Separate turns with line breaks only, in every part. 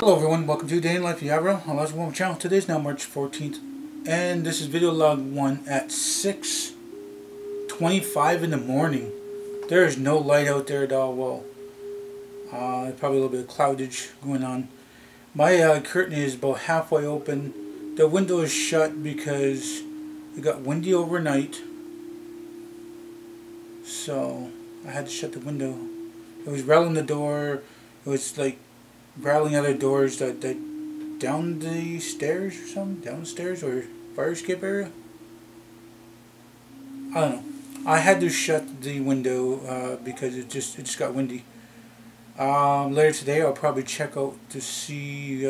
Hello everyone, welcome to Day in Life with Aboriginal on Let's Warm Channel. Today is now March 14th and this is video log 1 at 6:25 in the morning. There is no light out there at all. Well, probably a little bit of cloudage going on. My curtain is about halfway open. The window is shut because it got windy overnight. So I had to shut the window. It was rattling the door. It was like rattling other doors that down the stairs or something, downstairs or fire escape area. I don't know. I had to shut the window because it just got windy. Later today I'll probably check out to see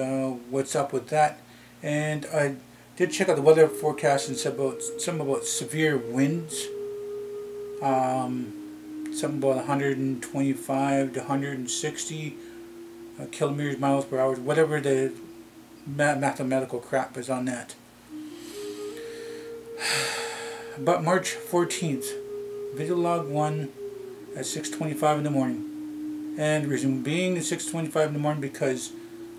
what's up with that. And I did check out the weather forecast and said something about severe winds. Something about 125 to 160 kilometers miles per hour, whatever the mathematical crap is on that. But March 14th, video log 1 at 6:25 in the morning. And the reason being at 6:25 in the morning because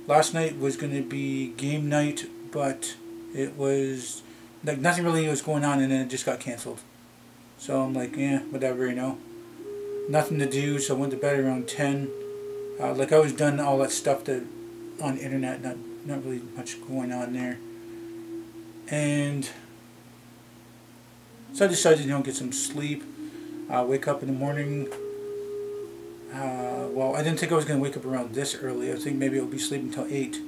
last night was going to be game night, but it was like nothing really was going on and then it just got cancelled. So I'm like, yeah, whatever, you know. Nothing to do, so I went to bed around 10. Like I was done all that stuff on the internet, not really much going on there. And so I decided to get some sleep. Wake up in the morning. Well, I didn't think I was going to wake up around this early. I think maybe I'll be sleeping until 8.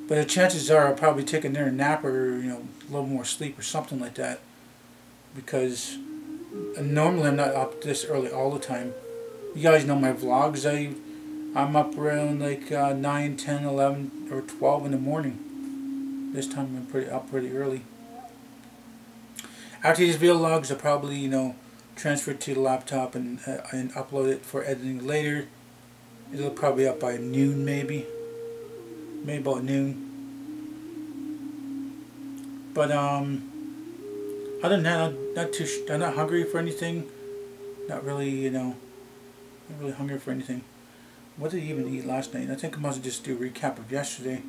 But the chances are I'll probably take another nap or a little more sleep or something like that. Because normally I'm not up this early all the time. You guys know my vlogs. I'm up around like 9, 10, 11, or 12 in the morning. This time I'm up pretty early. After these video logs, I'll probably transfer it to the laptop and upload it for editing later. It'll probably be up by noon, maybe about noon. But other than that, I'm not hungry for anything. Not really, not really hungry for anything. What did I even eat last night? I think I must just do a recap of yesterday.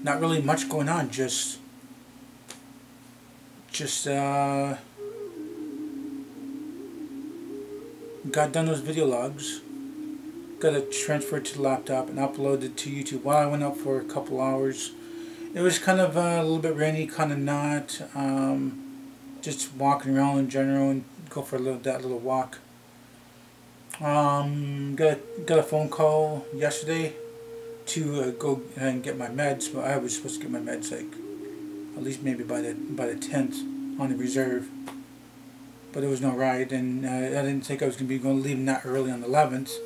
Not really much going on. Just got done those video logs. Got it transferred to the laptop and uploaded to YouTube while I went out for a couple hours. It was kind of a little bit rainy, kind of not. Just walking around in general and go for that little walk. Got a phone call yesterday to go and get my meds, but I was supposed to get my meds like at least maybe by the 10th on the reserve. But there was no ride, and I didn't think I was going to be leaving that early on the 11th.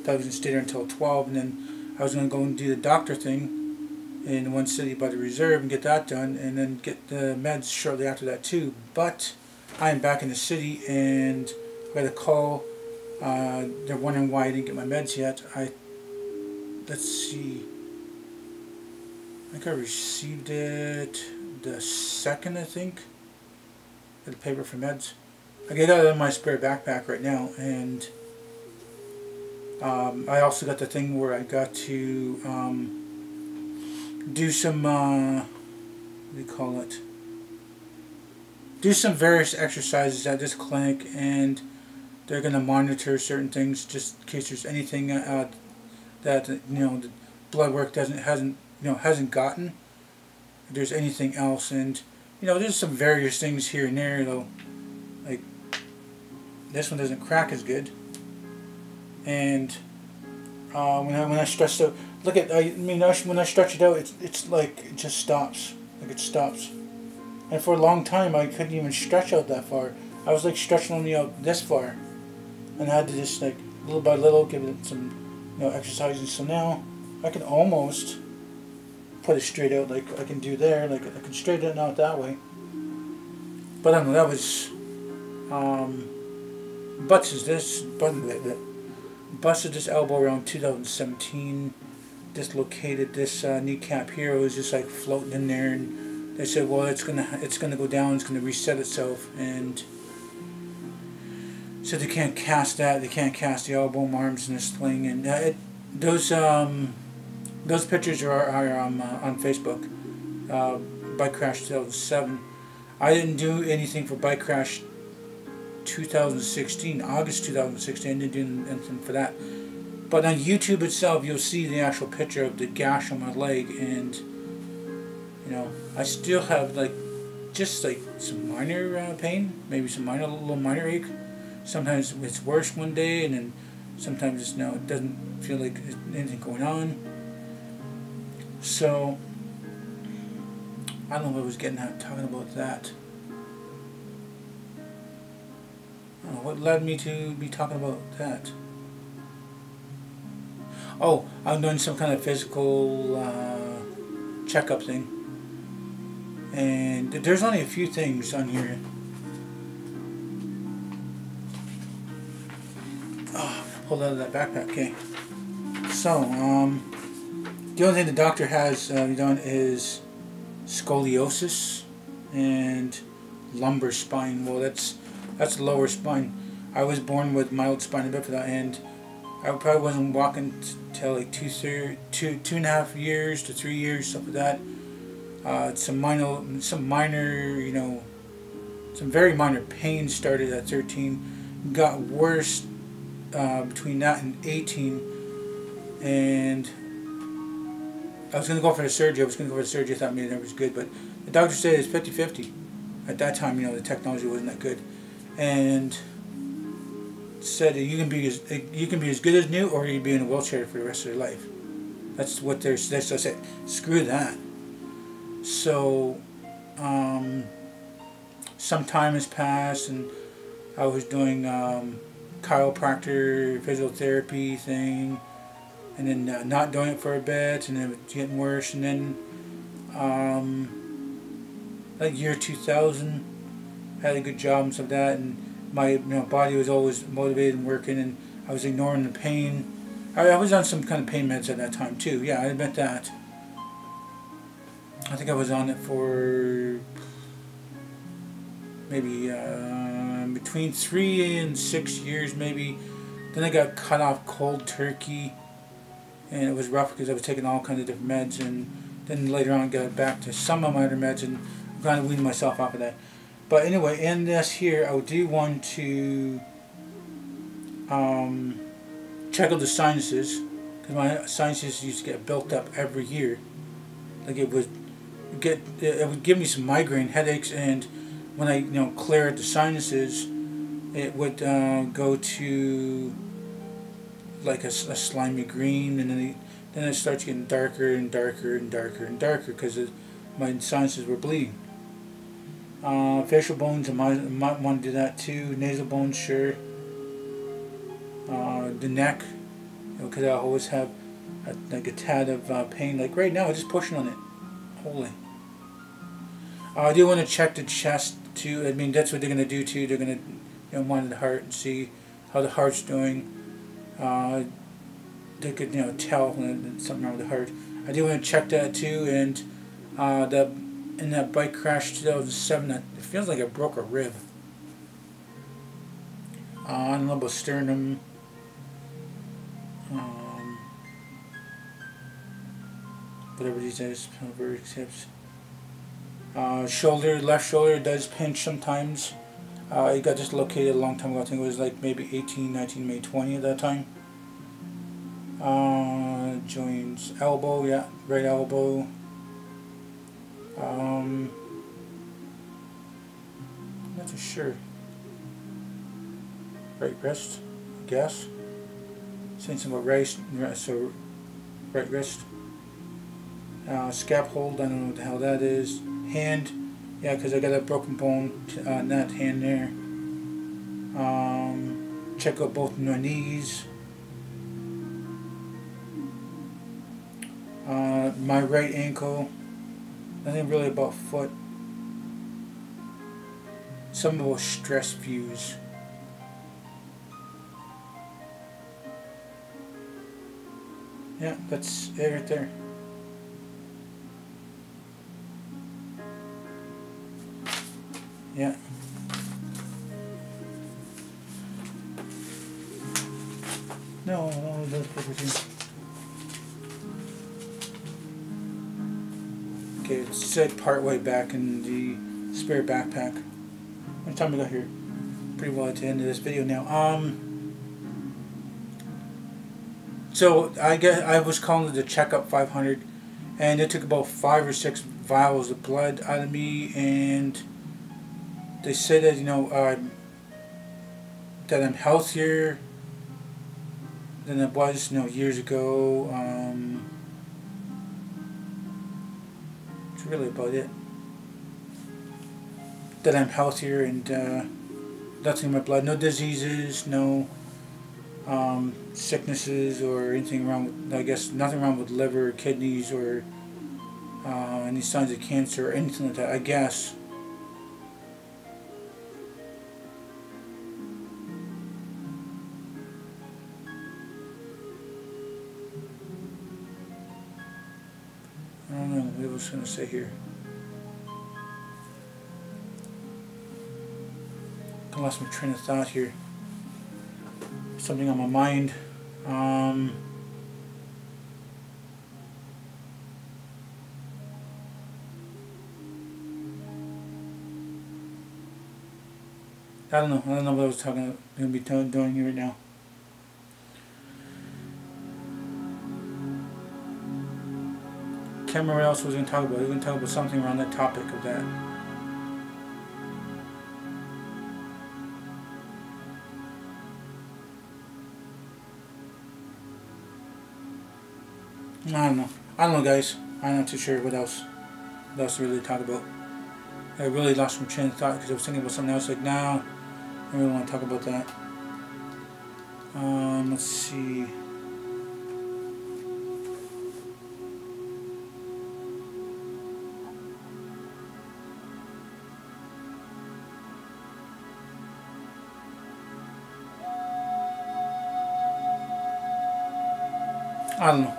I was going to stay there until 12, and then I was going to go and do the doctor thing in one city by the reserve and get that done, and then get the meds shortly after that too. But I am back in the city, and I got a call. They're wondering why I didn't get my meds yet. Let's see. I think I received it the 2nd, I think. The paper for meds. I got it in my spare backpack right now, and I also got the thing where I got to do some what do you call it? Do some various exercises at this clinic, and they're going to monitor certain things just in case there's anything that the blood work hasn't gotten. If there's anything else, and there's some various things here and there though. Like this one doesn't crack as good, and when I stretch it, when I stretch it out, it's like it just stops, like it stops. And for a long time, I couldn't even stretch out that far. I was like stretching only out this far, and I had to just like little by little give it some exercises. So now I can almost put it straight out, like I can do there, like I can straighten it out that way. But I don't know, that was busted this elbow around 2017. Dislocated this kneecap here. It was just like floating in there, and they said, well, it's gonna go down, it's gonna reset itself, and So they can't cast that. They can't cast the elbow arms in a sling, and those pictures are on Facebook. Bike Crash 2007. I didn't do anything for Bike Crash 2016, August 2016. I didn't do anything for that. But on YouTube itself, you'll see the actual picture of the gash on my leg, and you know, I still have like just like some minor pain, maybe some little minor ache. Sometimes it's worse one day, and then sometimes it's it doesn't feel like there's anything going on. So I don't know what I was getting at talking about that. I don't know what led me to be talking about that. Oh, I'm doing some kind of physical checkup thing, and there's only a few things on here. Oh, pulled out of that backpack. Okay. So, the only thing the doctor has done is scoliosis and lumbar spine. Well, that's lower spine. I was born with mild spina bifida, and I probably wasn't walking till like two and a half years to 3 years, stuff like that. Some minor, you know, some very minor pain started at 13, got worse between that and 18, and I was going to go for the surgery. I thought maybe that was good, but the doctor said it's 50-50. At that time, you know, the technology wasn't that good, and said that you can be as good as new, or you can be in a wheelchair for the rest of your life. That's what they're. That's what I said. Screw that. So, some time has passed, and I was doing chiropractor, physiotherapy thing, and then not doing it for a bit, and then it was getting worse, and then like year 2000, had a good job and stuff like that, and my body was always motivated and working, and I was ignoring the pain. I was on some kind of pain meds at that time too. Yeah, I admit that. I think I was on it for maybe between 3 and 6 years, maybe. Then I got cut off cold turkey, and it was rough because I was taking all kinds of different meds, and then later on got back to some of my other meds, and kind of weaned myself off of that. But anyway, in this here, I do want to check out the sinuses, because my sinuses used to get built up every year. Like it would give me some migraine headaches, and when I clear out the sinuses, it would go to like a slimy green, and then it starts getting darker and darker and darker and darker because my sinuses were bleeding. Facial bones, I might want to do that too. Nasal bones, sure. The neck, because I always have like a tad of pain. Like right now, I'm just pushing on it. Holy. I do want to check the chest too. I mean, that's what they're going to do too. They're going to monitor the heart and see how the heart's doing. They could tell when something wrong with the heart. I do want to check that too, and in that bike crash 2007, it feels like I broke a rib. I don't know about sternum. Whatever these days, pelvic hips. Shoulder, left shoulder does pinch sometimes. It got dislocated a long time ago. I think it was like maybe 18, 19, maybe 20 at that time. Joints, elbow, yeah, right elbow. Not for sure. Right wrist, I guess. Saying something about right wrist. Scap hold, I don't know what the hell that is. Hand, yeah, because I got a broken bone on that hand there. Check out both my knees. My right ankle. Nothing really about foot. Some about stress fuse. Yeah, that's it right there. Yeah. No, those papers here. Okay, it's set part way back in the spare backpack. How much time we got here? Pretty well at the end of this video now. So I was calling it the Checkup 500, and it took about 5 or 6 vials of blood out of me, and they said that, you know, that I'm healthier than I was, you know, years ago. That's really about it. That I'm healthier and nothing in my blood, no diseases, no sicknesses or anything wrong with, I guess nothing wrong with liver, kidneys, or any signs of cancer or anything like that, I guess. I don't know what I was going to say here. I lost my train of thought here. Something on my mind. I don't know what I was going to be doing here right now. Can't remember what else I was going to talk about. I was going to talk about something around that topic of that. I don't know, guys. I'm not too sure what else to really talk about. I really lost my train of thought because I was thinking about something else. Like, now, I don't really want to talk about that. Let's see. I don't know.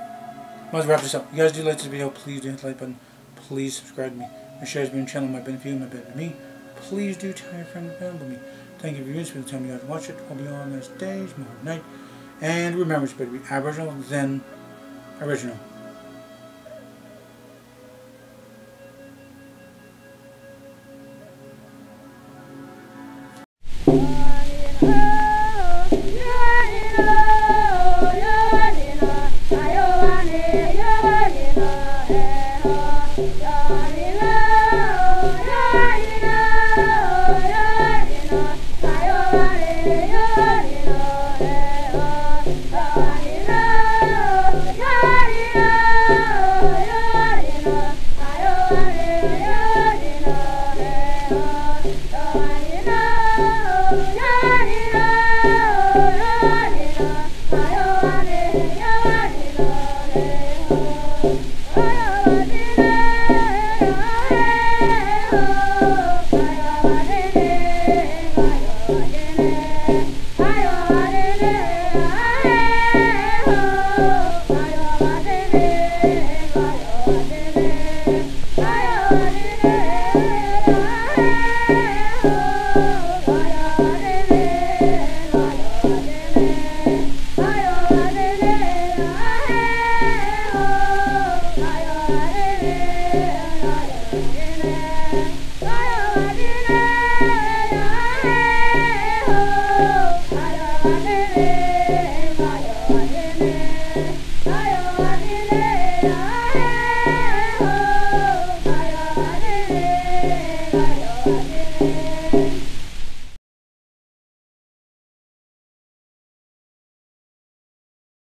Let's wrap this up. If you guys do like this video, please do hit the like button. Please subscribe to me. My shares being channel might benefit you, might benefit me. Please do tell your friends about me. Thank you for viewing. Spend the time you guys watch it. Hope you all have a nice day, tomorrow night. And remember, it's better to be Aboriginal than original.